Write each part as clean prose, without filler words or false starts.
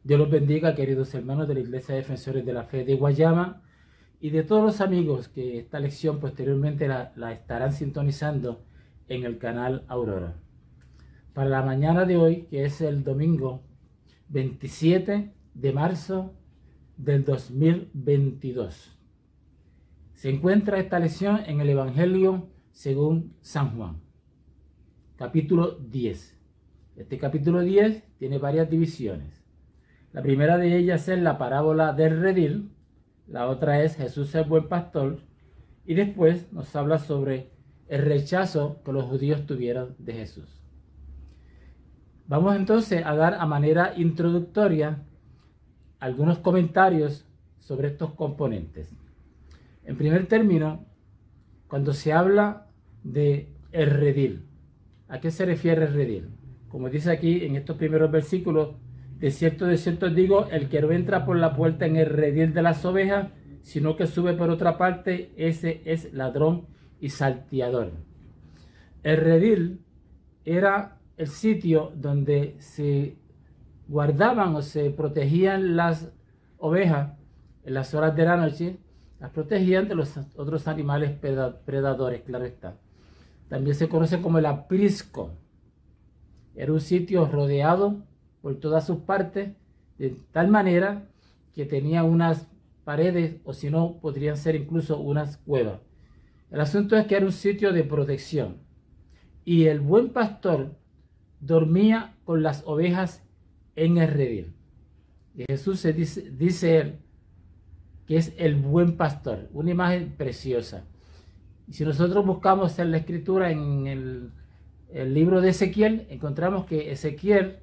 Dios los bendiga, queridos hermanos de la Iglesia Defensores de la Fe de Guayama y de todos los amigos que esta lección posteriormente la estarán sintonizando en el canal Aurora. Para la mañana de hoy, que es el domingo 27 de marzo del 2022, se encuentra esta lección en el Evangelio según San Juan, capítulo 10. Este capítulo 10 tiene varias divisiones. La primera de ellas es la parábola del redil, la otra es Jesús el buen pastor, y después nos habla sobre el rechazo que los judíos tuvieron de Jesús. Vamos entonces a dar a manera introductoria algunos comentarios sobre estos componentes. En primer término, cuando se habla de el redil, ¿a qué se refiere el redil? Como dice aquí en estos primeros versículos, de cierto os digo, el que no entra por la puerta en el redil de las ovejas, sino que sube por otra parte, ese es ladrón y salteador. El redil era el sitio donde se guardaban o se protegían las ovejas en las horas de la noche, las protegían de los otros animales predadores, claro está. También se conoce como el aprisco. Era un sitio rodeado por todas sus partes, de tal manera que tenía unas paredes, o si no, podrían ser incluso unas cuevas. El asunto es que era un sitio de protección. Y el buen pastor dormía con las ovejas en el redil. Y Jesús dice él que es el buen pastor, una imagen preciosa. Y si nosotros buscamos en la escritura, en el libro de Ezequiel, encontramos que Ezequiel,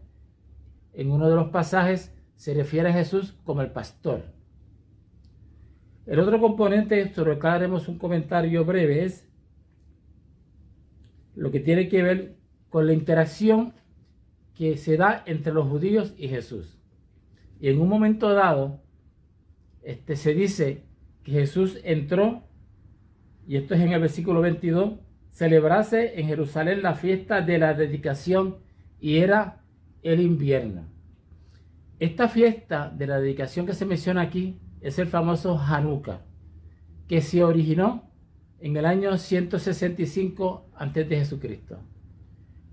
en uno de los pasajes, se refiere a Jesús como el pastor. El otro componente sobre el que haremos un comentario breve es lo que tiene que ver con la interacción que se da entre los judíos y Jesús. Y en un momento dado, se dice que Jesús entró, y esto es en el versículo 22, celebrase en Jerusalén la fiesta de la dedicación, y era el invierno. Esta fiesta de la dedicación que se menciona aquí es el famoso Hanukkah, que se originó en el año 165 a.C.,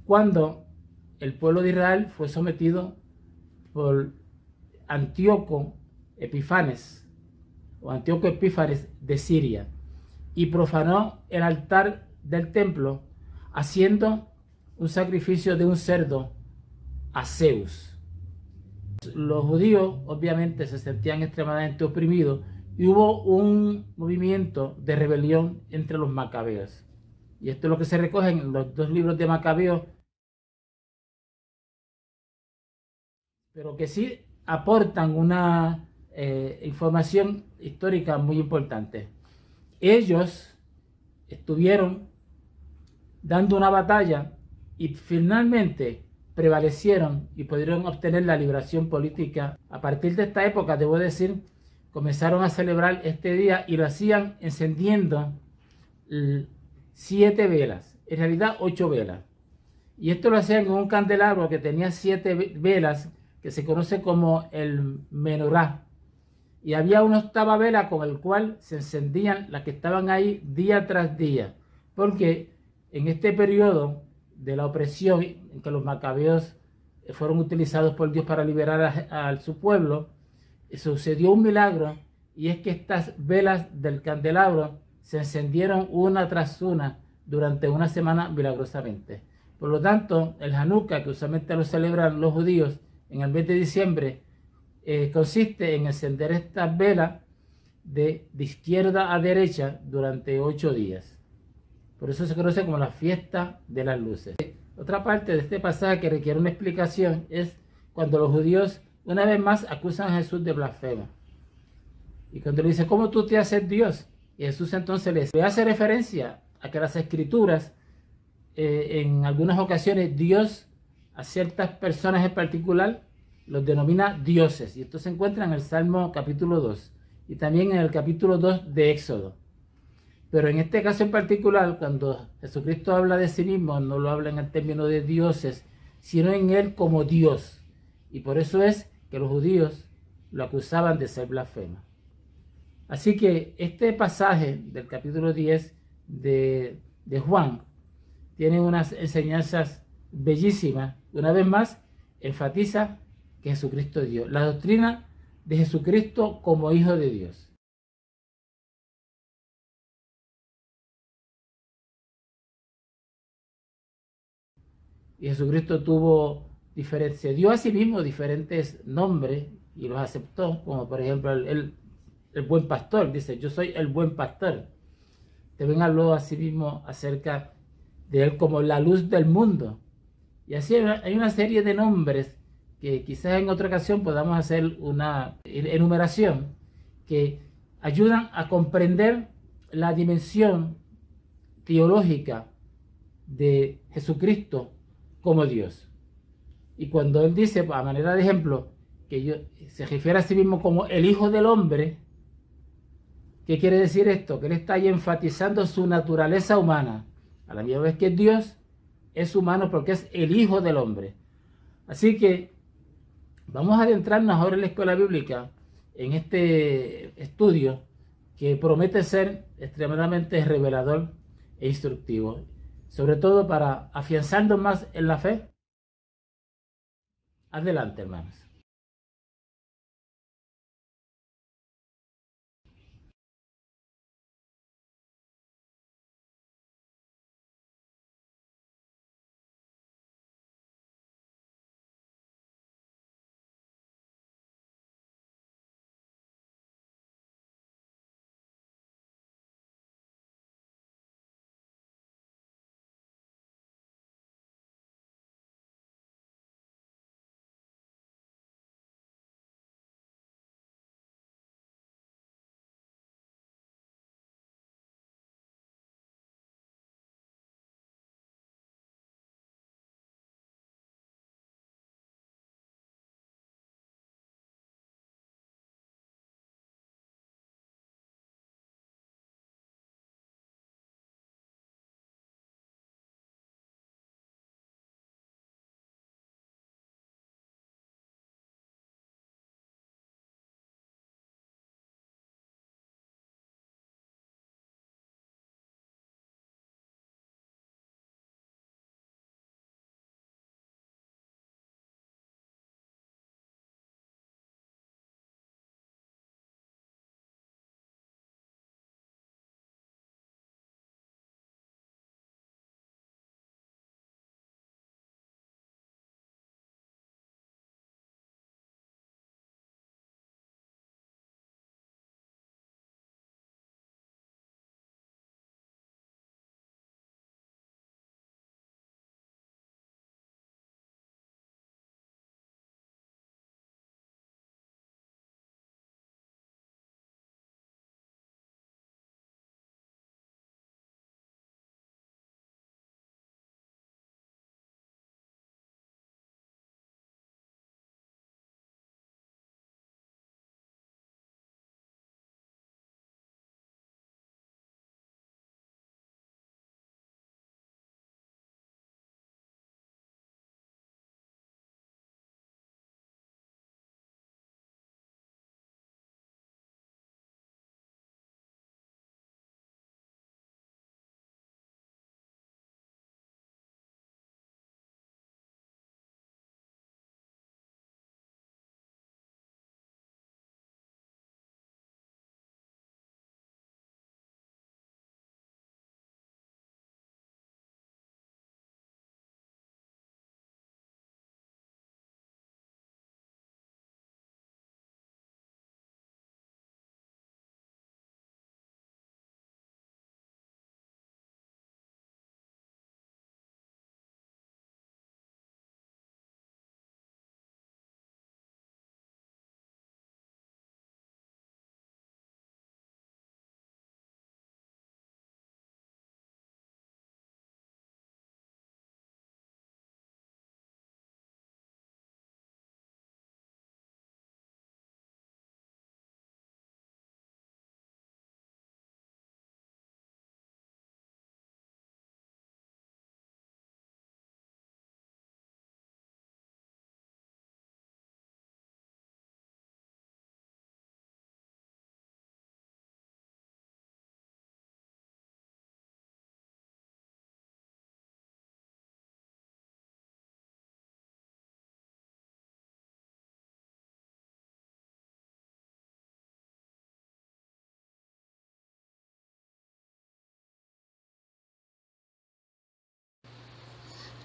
cuando el pueblo de Israel fue sometido por Antíoco Epífanes de Siria, y profanó el altar del templo haciendo un sacrificio de un cerdo a Zeus. Los judíos obviamente se sentían extremadamente oprimidos y hubo un movimiento de rebelión entre los macabeos. Y esto es lo que se recoge en los dos libros de Macabeos, pero que sí aportan una información histórica muy importante. Ellos estuvieron dando una batalla y finalmente prevalecieron y pudieron obtener la liberación política. A partir de esta época, debo decir, comenzaron a celebrar este día y lo hacían encendiendo 7 velas, en realidad 8 velas. Y esto lo hacían en un candelabro que tenía 7 velas, que se conoce como el menorá. Y había una octava vela con el cual se encendían las que estaban ahí día tras día, porque en este periodo de la opresión en que los macabeos fueron utilizados por Dios para liberar a su pueblo, sucedió un milagro, y es que estas velas del candelabro se encendieron una tras una durante una semana milagrosamente. Por lo tanto, el Hanukkah, que usualmente lo celebran los judíos en el mes de diciembre, consiste en encender estas velas de izquierda a derecha durante 8 días. Por eso se conoce como la fiesta de las luces. Otra parte de este pasaje que requiere una explicación es cuando los judíos una vez más acusan a Jesús de blasfemo. Y cuando le dice, ¿cómo tú te haces Dios? Y Jesús entonces les hace referencia a que las escrituras, en algunas ocasiones, Dios a ciertas personas en particular los denomina dioses. Y esto se encuentra en el Salmo capítulo 2 y también en el capítulo 2 de Éxodo. Pero en este caso en particular, cuando Jesucristo habla de sí mismo, no lo habla en el término de dioses, sino en Él como Dios. Y por eso es que los judíos lo acusaban de ser blasfemo. Así que este pasaje del capítulo 10 de Juan tiene unas enseñanzas bellísimas. Una vez más, enfatiza que Jesucristo es Dios. La doctrina de Jesucristo como Hijo de Dios. Y Jesucristo tuvo se dio a sí mismo diferentes nombres y los aceptó, como por ejemplo el buen pastor. Dice, yo soy el buen pastor. También habló a sí mismo acerca de él como la luz del mundo. Y así hay una serie de nombres que quizás en otra ocasión podamos hacer una enumeración que ayudan a comprender la dimensión teológica de Jesucristo como Dios. Y cuando él dice, a manera de ejemplo, que se refiere a sí mismo como el Hijo del Hombre, ¿qué quiere decir esto? Que él está ahí enfatizando su naturaleza humana. A la misma vez que Dios es humano porque es el Hijo del Hombre. Así que vamos a adentrarnos ahora en la escuela bíblica, en este estudio que promete ser extremadamente revelador e instructivo, sobre todo para afianzarnos más en la fe. Adelante, hermanos.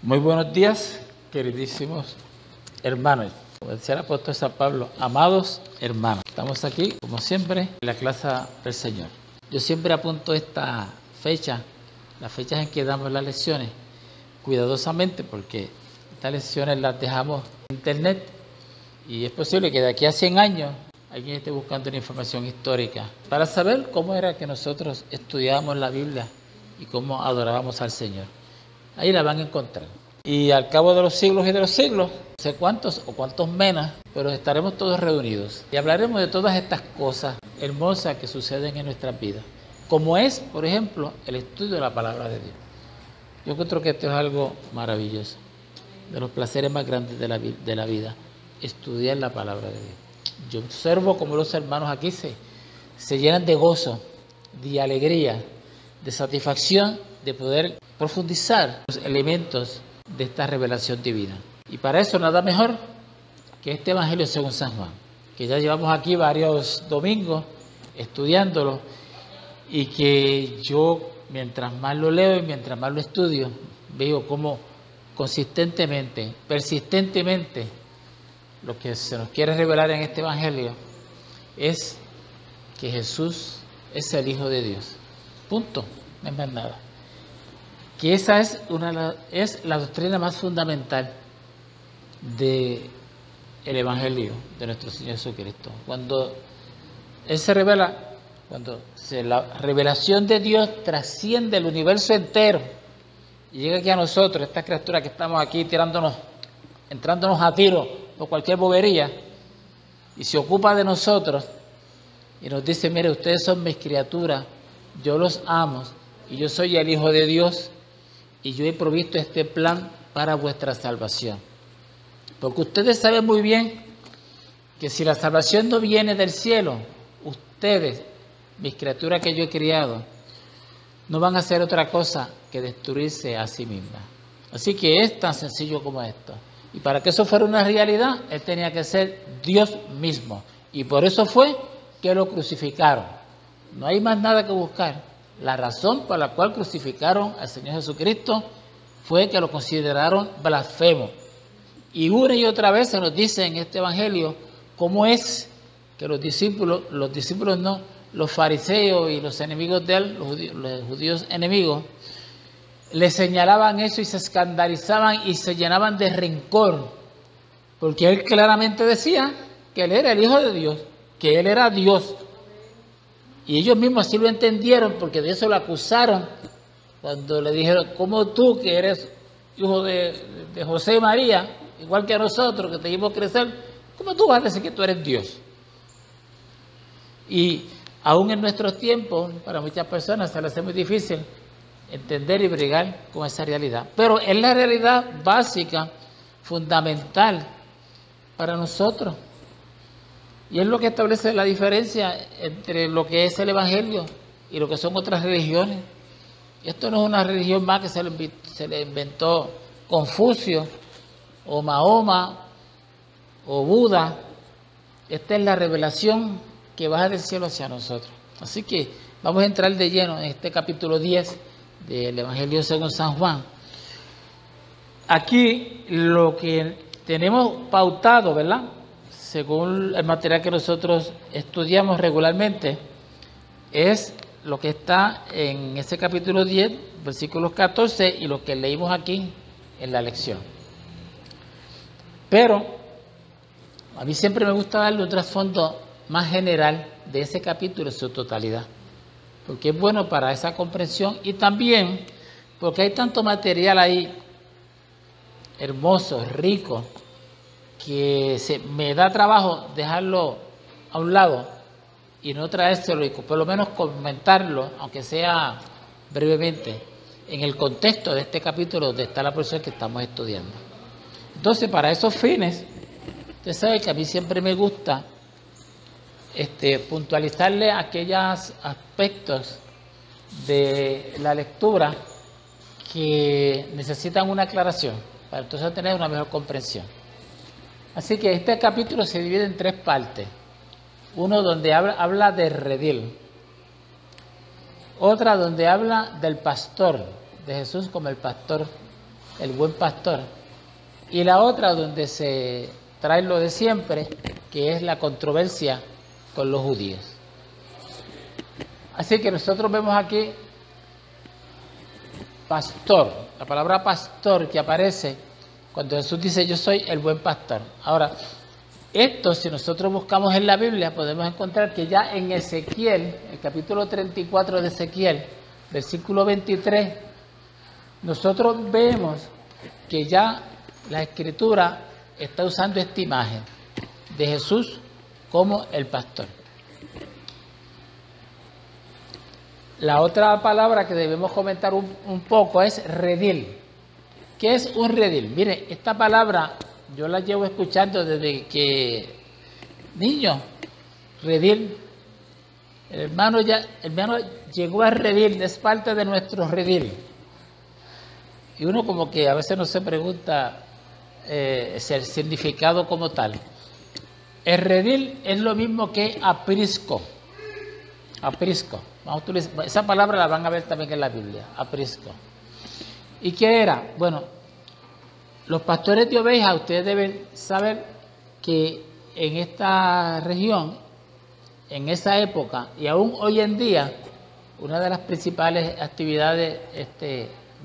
Muy buenos días, queridísimos hermanos. Como decía el apóstol San Pablo, amados hermanos. Estamos aquí, como siempre, en la clase del Señor. Yo siempre apunto esta fecha, las fechas en que damos las lecciones, cuidadosamente, porque estas lecciones las dejamos en internet y es posible que de aquí a 100 años alguien esté buscando una información histórica para saber cómo era que nosotros estudiábamos la Biblia y cómo adorábamos al Señor. Ahí la van a encontrar. Y al cabo de los siglos y de los siglos, no sé cuántos o cuántos menos, pero estaremos todos reunidos y hablaremos de todas estas cosas hermosas que suceden en nuestras vidas, como es, por ejemplo, el estudio de la palabra de Dios. Yo creo que esto es algo maravilloso, de los placeres más grandes de la vida, estudiar la palabra de Dios. Yo observo cómo los hermanos aquí se llenan de gozo, de alegría, de satisfacción, de poder profundizar los elementos de esta revelación divina. Y para eso nada mejor que este Evangelio según San Juan, que ya llevamos aquí varios domingos estudiándolo y que yo, mientras más lo leo y mientras más lo estudio, veo cómo consistentemente, persistentemente, lo que se nos quiere revelar en este Evangelio es que Jesús es el Hijo de Dios. Punto, no es más nada. Que esa es la doctrina más fundamental del Evangelio de nuestro Señor Jesucristo. Cuando Él se revela, la revelación de Dios trasciende el universo entero y llega aquí a nosotros, estas criaturas que estamos aquí entrándonos a tiro por cualquier bobería, y se ocupa de nosotros y nos dice: mire, ustedes son mis criaturas, yo los amo y yo soy el Hijo de Dios y yo he provisto este plan para vuestra salvación. Porque ustedes saben muy bien que si la salvación no viene del cielo, ustedes, mis criaturas que yo he criado, no van a hacer otra cosa que destruirse a sí mismas. Así que es tan sencillo como esto. Y para que eso fuera una realidad, Él tenía que ser Dios mismo. Y por eso fue que lo crucificaron. No hay más nada que buscar. La razón por la cual crucificaron al Señor Jesucristo fue que lo consideraron blasfemo. Y una y otra vez se nos dice en este Evangelio cómo es que los fariseos y los enemigos de Él, los judíos enemigos, le señalaban eso y se escandalizaban y se llenaban de rencor, porque Él claramente decía que Él era el Hijo de Dios, que Él era Dios. Y ellos mismos así lo entendieron, porque de eso lo acusaron cuando le dijeron: ¿cómo tú, que eres hijo de José y María, igual que a nosotros, que te vimos crecer, cómo tú vas a decir que tú eres Dios? Y aún en nuestros tiempos, para muchas personas se les hace muy difícil entender y bregar con esa realidad. Pero es la realidad básica, fundamental para nosotros. Y es lo que establece la diferencia entre lo que es el Evangelio y lo que son otras religiones. Esto no es una religión más que se le inventó Confucio o Mahoma o Buda. Esta es la revelación que baja del cielo hacia nosotros. Así que vamos a entrar de lleno en este capítulo 10 del Evangelio según San Juan. Aquí lo que tenemos pautado, ¿verdad?, según el material que nosotros estudiamos regularmente, es lo que está en ese capítulo 10, versículos 14, y lo que leímos aquí en la lección. Pero a mí siempre me gusta darle un trasfondo más general de ese capítulo en su totalidad, porque es bueno para esa comprensión y también porque hay tanto material ahí hermoso, rico, que me da trabajo dejarlo a un lado y no traérselo y por lo menos comentarlo, aunque sea brevemente, en el contexto de este capítulo donde está la porción que estamos estudiando. Entonces, para esos fines, usted sabe que a mí siempre me gusta puntualizarle aquellos aspectos de la lectura que necesitan una aclaración para entonces tener una mejor comprensión. Así que este capítulo se divide en tres partes. Uno donde habla de redil, otra donde habla del pastor, de Jesús como el pastor el buen pastor. Y la otra donde se trae lo de siempre, que es la controversia con los judíos. Así que nosotros vemos aquí pastor, la palabra pastor que aparece cuando Jesús dice yo soy el buen pastor. Ahora, esto si nosotros buscamos en la Biblia podemos encontrar que ya en Ezequiel, el capítulo 34 de Ezequiel, versículo 23, nosotros vemos que ya la Escritura está usando esta imagen de Jesús como el pastor. La otra palabra que debemos comentar un poco es redil. ¿Qué es un redil? Mire, esta palabra yo la llevo escuchando desde que niño. Redil, el hermano llegó a redil, es parte de nuestro redil. Y uno como que a veces no se pregunta el significado como tal. El redil es lo mismo que aprisco. Aprisco. Vamos a utilizar, esa palabra la van a ver también en la Biblia, aprisco. ¿Y qué era? Bueno, los pastores de ovejas, ustedes deben saber que en esta región, en esa época y aún hoy en día, una de las principales actividades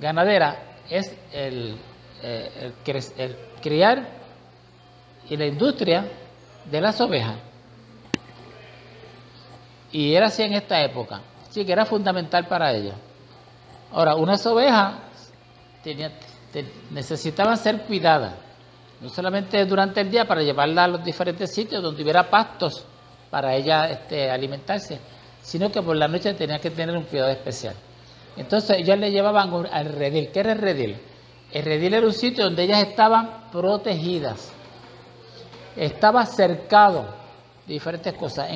ganaderas es el criar y la industria de las ovejas. Y era así en esta época, sí que era fundamental para ellos. Ahora, unas ovejas necesitaban ser cuidadas, no solamente durante el día para llevarlas a los diferentes sitios donde hubiera pastos para ellas alimentarse, sino que por la noche tenían que tener un cuidado especial. Entonces ellos le llevaban al redil. ¿Qué era el redil? El redil era un sitio donde ellas estaban protegidas, estaba cercado de diferentes cosas.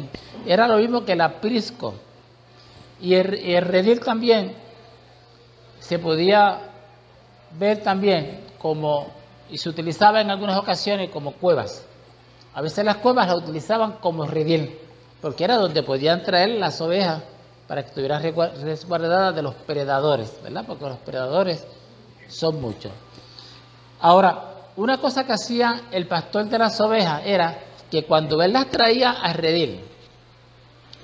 Era lo mismo que el aprisco. Y el redil también se podía ver también como, y se utilizaba en algunas ocasiones como cuevas. A veces las cuevas las utilizaban como redil, porque era donde podían traer las ovejas para que estuvieran resguardadas de los predadores, ¿verdad? Porque los predadores son muchos. Ahora, una cosa que hacía el pastor de las ovejas era que cuando él las traía al redil,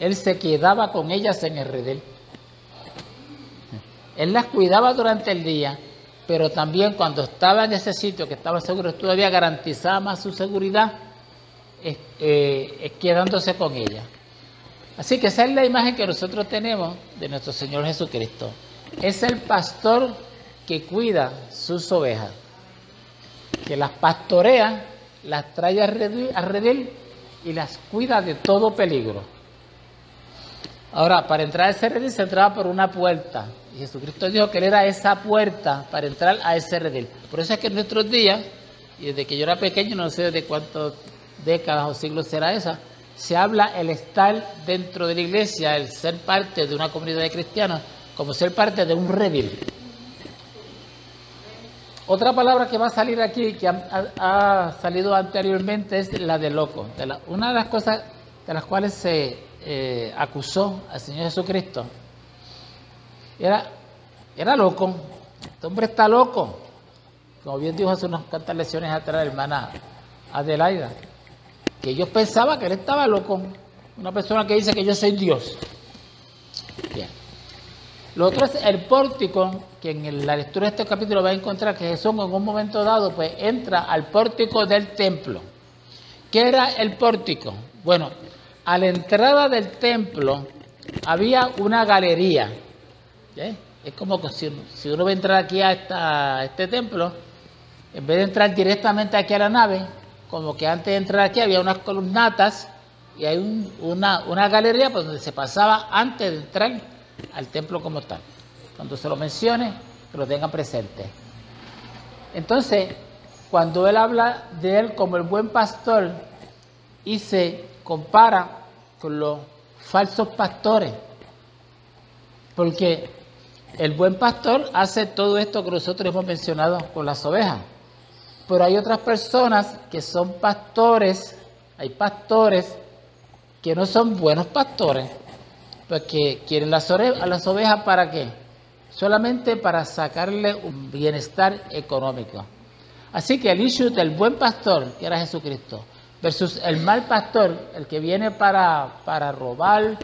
él se quedaba con ellas en el redil. Él las cuidaba durante el día, pero también cuando estaba en ese sitio que estaba seguro, todavía garantizaba más su seguridad quedándose con ellas. Así que esa es la imagen que nosotros tenemos de nuestro Señor Jesucristo. Es el pastor que cuida sus ovejas, que las pastorea, las trae al redil y las cuida de todo peligro. Ahora, para entrar a ese redil se entraba por una puerta. Y Jesucristo dijo que Él era esa puerta para entrar a ese redil. Por eso es que en nuestros días, y desde que yo era pequeño, no sé de cuántas décadas o siglos será esa, se habla el estar dentro de la iglesia, el ser parte de una comunidad de cristianos, como ser parte de un redil. Otra palabra que va a salir aquí, que ha salido anteriormente, es la de loco. Una de las cosas de las cuales se acusó al Señor Jesucristo era loco. Este hombre está loco. Como bien dijo hace unas cuantas lecciones atrás la hermana Adelaida, que ellos pensaban que él estaba loco. Una persona que dice que yo soy Dios. Bien. Lo otro es el pórtico, que en la lectura de este capítulo va a encontrar que Jesús en un momento dado pues entra al pórtico del templo. ¿Qué era el pórtico? Bueno, a la entrada del templo había una galería. ¿Sí? Es como que si uno va a entrar aquí a este templo, en vez de entrar directamente aquí a la nave, como que antes de entrar aquí había unas columnatas y hay una galería por donde se pasaba antes de entrar al templo como tal. Cuando se lo mencione, que lo tengan presente. Entonces, cuando él habla de él como el buen pastor y se compara con los falsos pastores, porque el buen pastor hace todo esto que nosotros hemos mencionado con las ovejas, pero hay otras personas que son pastores, hay pastores que no son buenos pastores, porque quieren las ovejas ¿para qué? solamente para sacarle un bienestar económico. Así que el issue del buen pastor, que era Jesucristo, versus el mal pastor, el que viene para robar,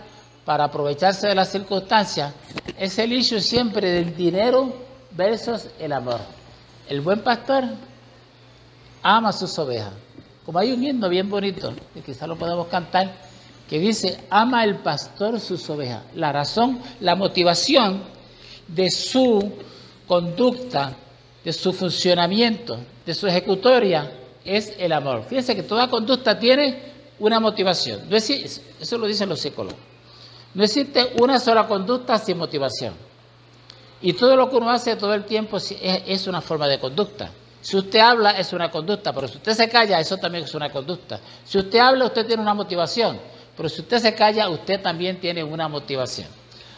para aprovecharse de las circunstancias, es el issue siempre del dinero versus el amor. El buen pastor ama a sus ovejas. Como hay un himno bien bonito, que quizás lo podemos cantar, que dice, ama el pastor sus ovejas. La razón, la motivación de su conducta, de su funcionamiento, de su ejecutoria, es el amor. Fíjense que toda conducta tiene una motivación. No existe, eso lo dicen los psicólogos. No existe una sola conducta sin motivación. Y todo lo que uno hace todo el tiempo es una forma de conducta. Si usted habla, es una conducta, pero si usted se calla, eso también es una conducta. Si usted habla, usted tiene una motivación, pero si usted se calla, usted también tiene una motivación.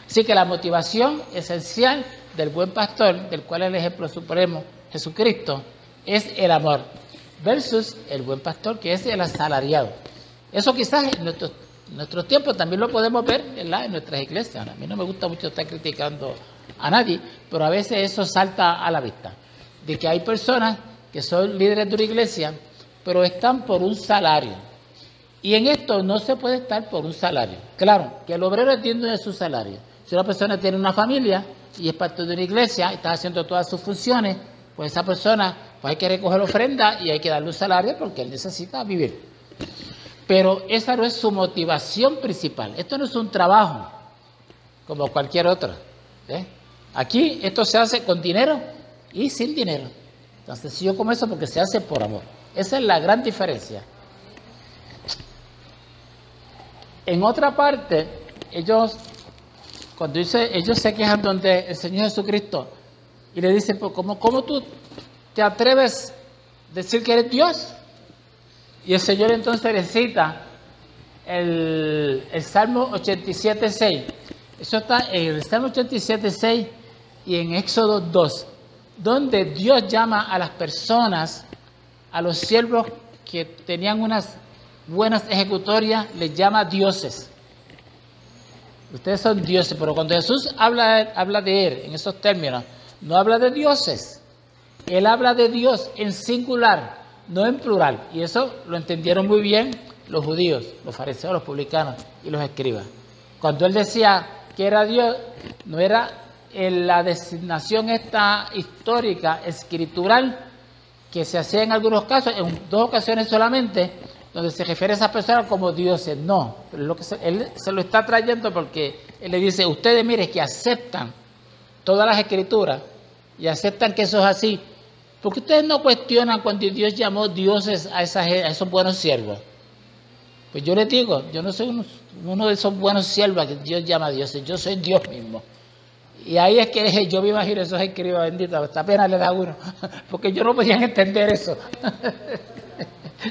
Así que la motivación esencial del buen pastor, del cual es el ejemplo supremo, Jesucristo, es el amor, versus el buen pastor, que es el asalariado. Eso quizás en nuestros tiempos también lo podemos ver, ¿verdad?, en nuestras iglesias. A mí no me gusta mucho estar criticando a nadie, pero a veces eso salta a la vista, de que hay personas que son líderes de una iglesia, pero están por un salario. Y en esto no se puede estar por un salario. Claro, que el obrero entiende de su salario. Si una persona tiene una familia y es parte de una iglesia y está haciendo todas sus funciones, pues esa persona pues hay que recoger ofrenda y hay que darle un salario porque él necesita vivir. Pero esa no es su motivación principal. Esto no es un trabajo como cualquier otro. Aquí esto se hace con dinero y sin dinero. Entonces, si yo como eso porque se hace por amor. Esa es la gran diferencia. En otra parte, ellos se quejan donde el Señor Jesucristo y le dicen, pues, ¿cómo tú te atreves a decir que eres Dios? Y el Señor entonces le cita el Salmo 87:6. Eso está en el Salmo 87:6 y en Éxodo 2, donde Dios llama a las personas, a los siervos que tenían unas buenas ejecutorias, les llama dioses. Ustedes son dioses, pero cuando Jesús habla de Él en esos términos, no habla de dioses. Él habla de Dios en singular, no en plural. Y eso lo entendieron muy bien los judíos, los fariseos, los publicanos y los escribas. Cuando Él decía que era Dios, no era en la designación esta histórica, escritural, que se hacía en algunos casos, en 2 ocasiones solamente, donde se refiere a esas personas como dioses. No, pero él se lo está trayendo porque él le dice, ustedes miren que aceptan todas las escrituras y aceptan que eso es así, porque ustedes no cuestionan cuando Dios llamó dioses a esos buenos siervos. Pues yo les digo, yo no soy uno de esos buenos siervos que Dios llama dioses, yo soy Dios mismo. Y ahí es que yo me imagino esos escribas benditos, esta pena le da a uno, porque ellos no podían entender eso.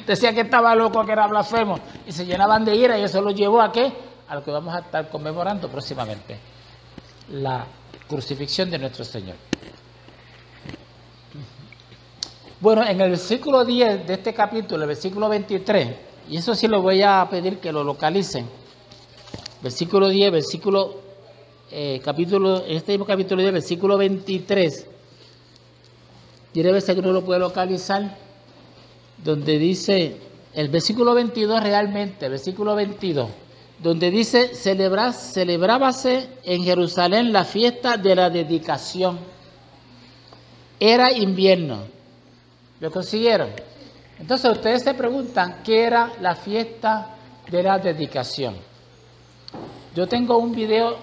Decían que estaba loco, que era blasfemo, y se llenaban de ira, y eso los llevó ¿a qué? A lo que vamos a estar conmemorando próximamente, la crucifixión de nuestro Señor. Bueno, en el versículo 10 de este capítulo, el versículo 23, y eso sí lo voy a pedir que lo localicen, versículo 10, capítulo 10, versículo 23, y debe ser que uno lo puede localizar, donde dice, el versículo 22 realmente, el versículo 22, donde dice, celebrábase en Jerusalén la fiesta de la dedicación. Era invierno. ¿Lo consiguieron? Entonces ustedes se preguntan, ¿qué era la fiesta de la dedicación? Yo tengo un video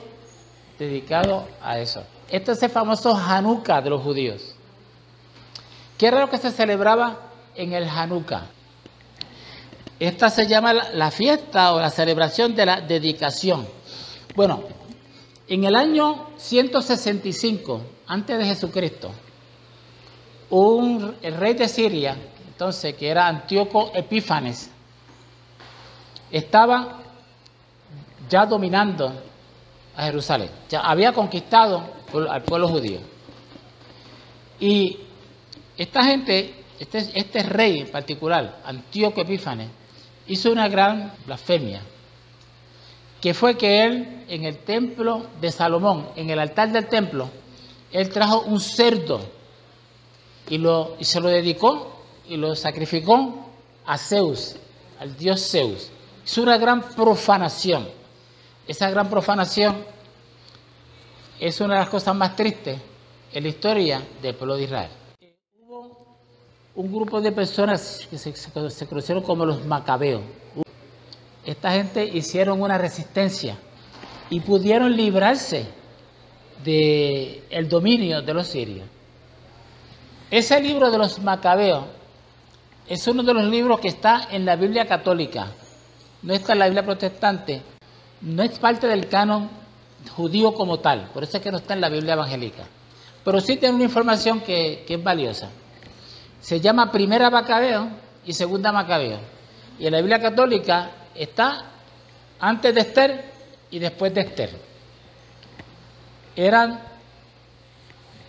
dedicado a eso. Este es el famoso Hanukkah de los judíos. ¿Qué era lo que se celebraba en el Hanukkah? Esta se llama la fiesta o la celebración de la dedicación. Bueno, en el año 165 antes de Jesucristo, el rey de Siria, entonces, que era Antíoco Epífanes, estaba ya dominando a Jerusalén, ya había conquistado al pueblo judío. Y esta gente, este rey en particular, Antíoco Epífanes, hizo una gran blasfemia, que fue que él en el templo de Salomón, en el altar del templo, él trajo un cerdo y se lo dedicó y lo sacrificó a Zeus, al dios Zeus. Es una gran profanación. Esa gran profanación es una de las cosas más tristes en la historia del pueblo de Israel. Hubo un grupo de personas que se conocieron como los macabeos. Esta gente hicieron una resistencia y pudieron librarse del dominio de los sirios. Ese libro de los macabeos es uno de los libros que está en la Biblia católica, no está en la Biblia protestante, no es parte del canon judío como tal, por eso es que no está en la Biblia evangélica, pero sí tiene una información que es valiosa. Se llama Primera Macabeo y Segunda Macabeo, y en la Biblia católica está antes de Esther y después de Esther. Eran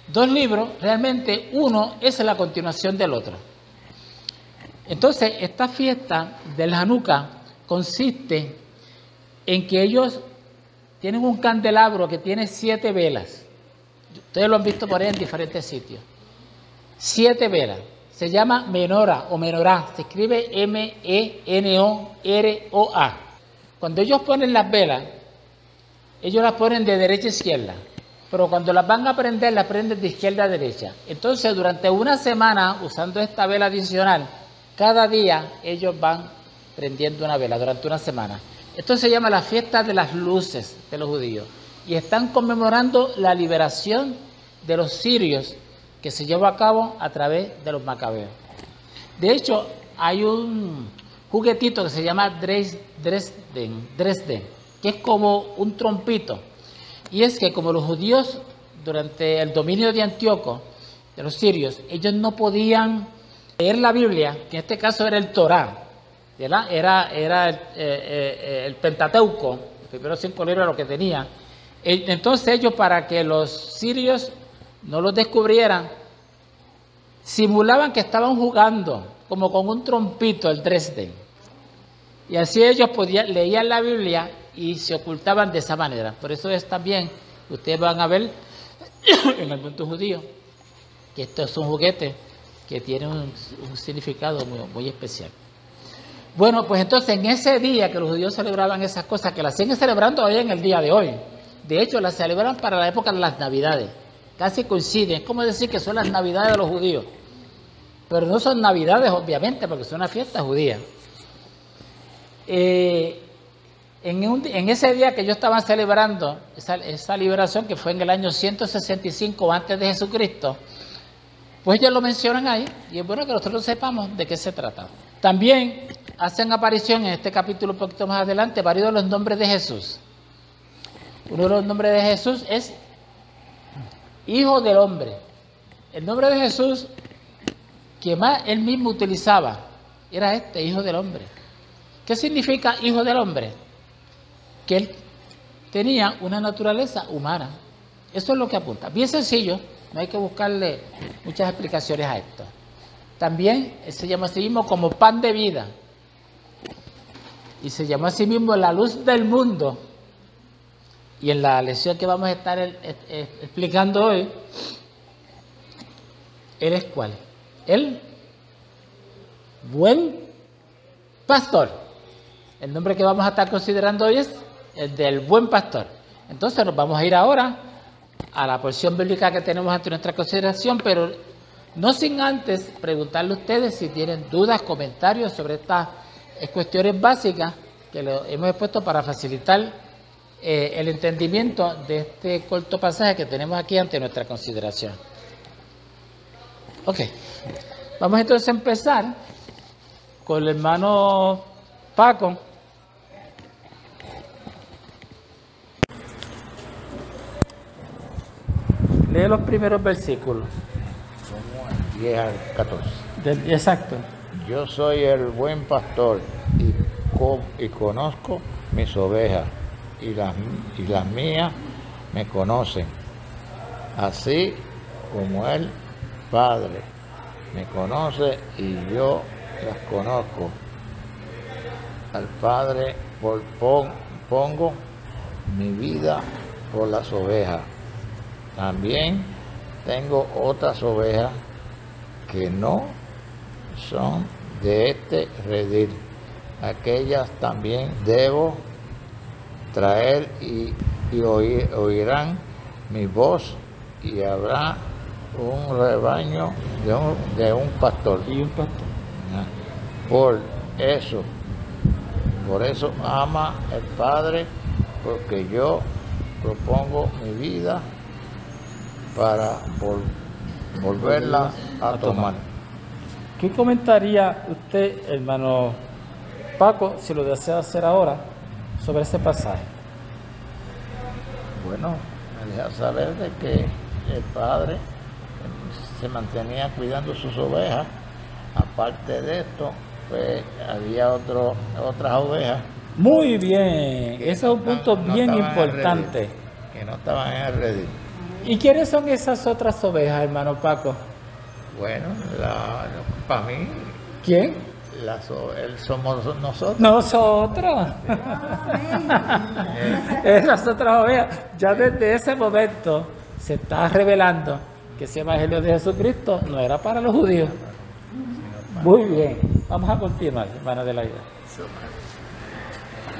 dos libros, realmente uno es la continuación del otro. Entonces, esta fiesta del Hanukkah consiste en que ellos tienen un candelabro que tiene 7 velas. Ustedes lo han visto por ahí en diferentes sitios. 7 velas. Se llama menora o menorá. Se escribe M-E-N-O-R-O-A. Cuando ellos ponen las velas, ellos las ponen de derecha a izquierda. Pero cuando las van a prender, las prenden de izquierda a derecha. Entonces, durante una semana, usando esta vela adicional, cada día ellos van prendiendo una vela durante una semana. Esto se llama la fiesta de las luces de los judíos. Y están conmemorando la liberación de los sirios que se llevó a cabo a través de los macabeos. De hecho, hay un juguetito que se llama Dresden, que es como un trompito. Y es que como los judíos, durante el dominio de Antíoco, de los sirios, ellos no podían leer la Biblia, que en este caso era el Torá, ¿verdad? Era el Pentateuco, los primeros 5 libros lo que tenía. Entonces ellos, para que los sirios no los descubrieran, simulaban que estaban jugando, como con un trompito, el Dresden. Y así ellos leían la Biblia y se ocultaban de esa manera. Por eso es también, ustedes van a ver en el mundo judío, que esto es un juguete que tiene un significado muy especial. Bueno, pues entonces en ese día que los judíos celebraban esas cosas, que las siguen celebrando hoy en el día de hoy, de hecho las celebran para la época de las Navidades, casi coinciden, es como decir que son las Navidades de los judíos, pero no son Navidades obviamente, porque son una fiesta judía. En ese día que ellos estaban celebrando esa liberación, que fue en el año 165 antes de Jesucristo, pues ellos lo mencionan ahí, y es bueno que nosotros sepamos de qué se trata. También hacen aparición en este capítulo un poquito más adelante varios de los nombres de Jesús. Uno de los nombres de Jesús es Hijo del Hombre. El nombre de Jesús que más él mismo utilizaba era este, Hijo del Hombre. ¿Qué significa Hijo del Hombre? Que él tenía una naturaleza humana. Eso es lo que apunta. Bien sencillo, no hay que buscarle muchas explicaciones a esto. También se llama a sí mismo como pan de vida. Y se llamó a sí mismo la luz del mundo. Y en la lección que vamos a estar explicando hoy, ¿él es cuál? El buen pastor. El nombre que vamos a estar considerando hoy es el del buen pastor. Entonces nos vamos a ir ahora a la porción bíblica que tenemos ante nuestra consideración, pero no sin antes preguntarle a ustedes si tienen dudas, comentarios sobre estas cuestiones básicas que hemos expuesto para facilitar el entendimiento de este corto pasaje que tenemos aquí ante nuestra consideración. Ok, vamos entonces a empezar con el hermano Paco. Lee los primeros versículos. 10 al 14. Exacto. Yo soy el buen pastor y conozco mis ovejas y las mías me conocen, así como el Padre me conoce y yo las conozco. Al Padre pongo mi vida por las ovejas. También tengo otras ovejas que no son de este redil. Aquellas también debo traer y oirán mi voz, y habrá un rebaño de un pastor. Y un pastor. Por eso ama el Padre, porque yo propongo mi vida para volverla a tomar. ¿Qué comentaría usted, hermano Paco, si lo desea hacer ahora, sobre ese pasaje? Bueno, me deja saber de que el Padre se mantenía cuidando sus ovejas. Aparte de esto, pues había otras ovejas. Muy bien, ese es un punto bien importante. Que no estaban en el redil. ¿Y quiénes son esas otras ovejas, hermano Paco? Bueno, para mí, ¿quién? somos nosotros. Nosotros. Esas otras ovejas. Ya desde ese momento se está revelando que ese evangelio de Jesucristo no era para los judíos. Muy bien, vamos a continuar, hermana de la vida.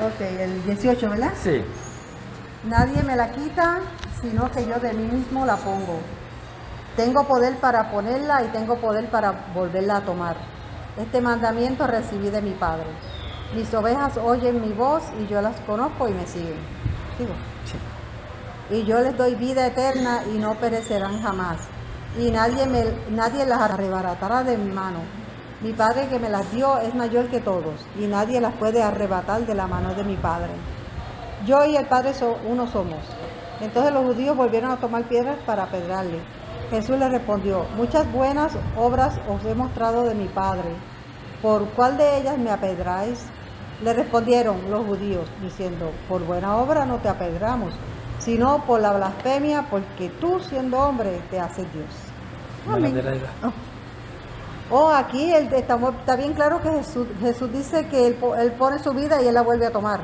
Ok, el 18, ¿verdad? Sí. Nadie me la quita, sino que yo de mí mismo la pongo. Tengo poder para ponerla y tengo poder para volverla a tomar. Este mandamiento recibí de mi Padre. Mis ovejas oyen mi voz y yo las conozco y me siguen. ¿Sigo? Sí. Y yo les doy vida eterna y no perecerán jamás. Y nadie las arrebatará de mi mano. Mi Padre que me las dio es mayor que todos y nadie las puede arrebatar de la mano de mi Padre. Yo y el Padre uno somos. Entonces los judíos volvieron a tomar piedras para apedrearle. Jesús les respondió: muchas buenas obras os he mostrado de mi Padre. ¿Por cuál de ellas me apedráis? Le respondieron los judíos, diciendo: por buena obra no te apedramos, sino por la blasfemia, porque tú, siendo hombre, te haces Dios. Amén. Aquí está bien claro que Jesús dice que él pone su vida y Él la vuelve a tomar.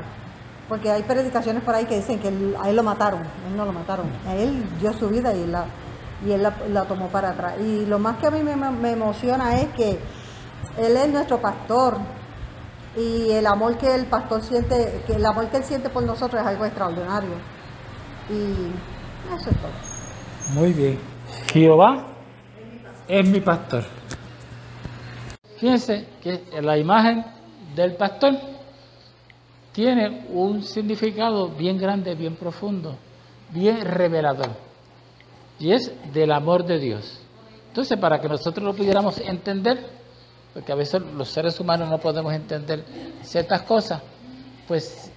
Porque hay predicaciones por ahí que dicen que a Él lo mataron. Él no lo mataron. A Él dio su vida y Él la tomó para atrás. Y lo más que a mí me emociona es que Él es nuestro pastor. Y el amor que el pastor siente, que el amor que Él siente por nosotros es algo extraordinario. Y eso es todo. Muy bien. Jehová es mi pastor. Fíjense que la imagen del pastor tiene un significado bien grande, bien profundo, bien revelador, y es del amor de Dios. Entonces, para que nosotros lo pudiéramos entender, porque a veces los seres humanos no podemos entender ciertas cosas, pues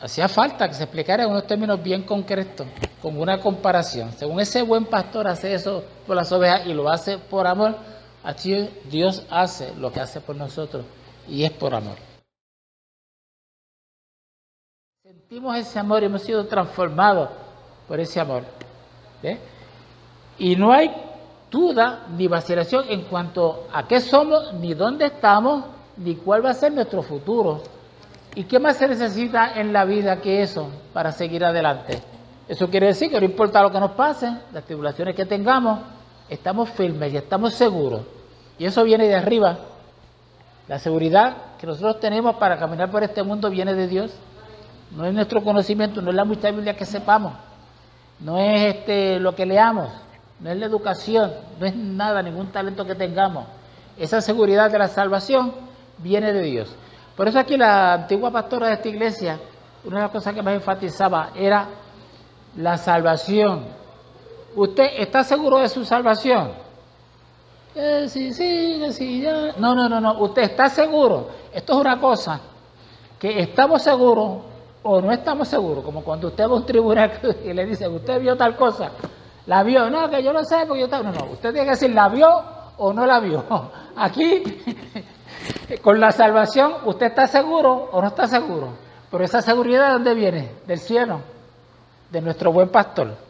hacía falta que se explicara en unos términos bien concretos, con una comparación. Según ese buen pastor hace eso por las ovejas y lo hace por amor, así Dios hace lo que hace por nosotros, y es por amor. Sentimos ese amor y hemos sido transformados por ese amor. ¿Sí? Y no hay duda ni vacilación en cuanto a qué somos, ni dónde estamos, ni cuál va a ser nuestro futuro. ¿Y qué más se necesita en la vida que eso para seguir adelante? Eso quiere decir que no importa lo que nos pase, las tribulaciones que tengamos, estamos firmes y estamos seguros. Y eso viene de arriba. La seguridad que nosotros tenemos para caminar por este mundo viene de Dios. No es nuestro conocimiento, no es la mucha Biblia que sepamos, no es lo que leamos, no es la educación, no es nada, ningún talento que tengamos. Esa seguridad de la salvación viene de Dios. Por eso aquí la antigua pastora de esta iglesia, una de las cosas que más enfatizaba era la salvación. ¿Usted está seguro de su salvación? Sí, ya. No. Usted está seguro. Esto es una cosa que estamos seguros o no estamos seguros. Como cuando usted va a un tribunal y le dice: ¿usted vio tal cosa? ¿La vio? No, que yo lo sé porque yo estaba. No. Usted tiene que decir: ¿la vio o no la vio? Aquí, con la salvación, ¿usted está seguro o no está seguro? Pero esa seguridad, ¿de dónde viene? Del cielo, de nuestro buen pastor.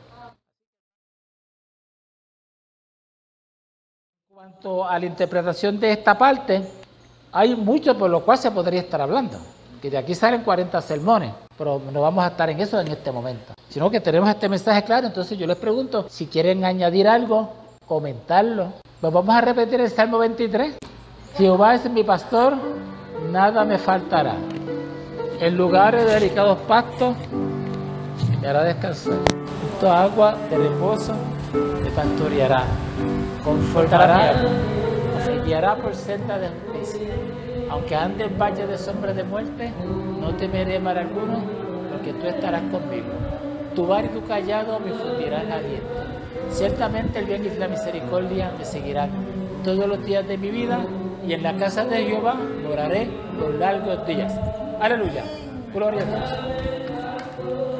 En cuanto a la interpretación de esta parte, hay mucho por lo cual se podría estar hablando, que de aquí salen 40 sermones, pero no vamos a estar en eso en este momento. sino que tenemos este mensaje claro. Entonces yo les pregunto si quieren añadir algo, comentarlo. Pues vamos a repetir el Salmo 23. Jehová es mi pastor, nada me faltará. En lugares de delicados pastos me hará descansar. Junto a agua de reposo te pastoreará. Confortará, me guiará por senda de justicia. Aunque ande en valle de sombra de muerte, no temeré mal alguno, porque tú estarás conmigo. Tu vara y tu callado me infundirán aliento. Ciertamente el bien y la misericordia me seguirán todos los días de mi vida, y en la casa de Jehová moraré por largos días. Aleluya. Gloria a Dios.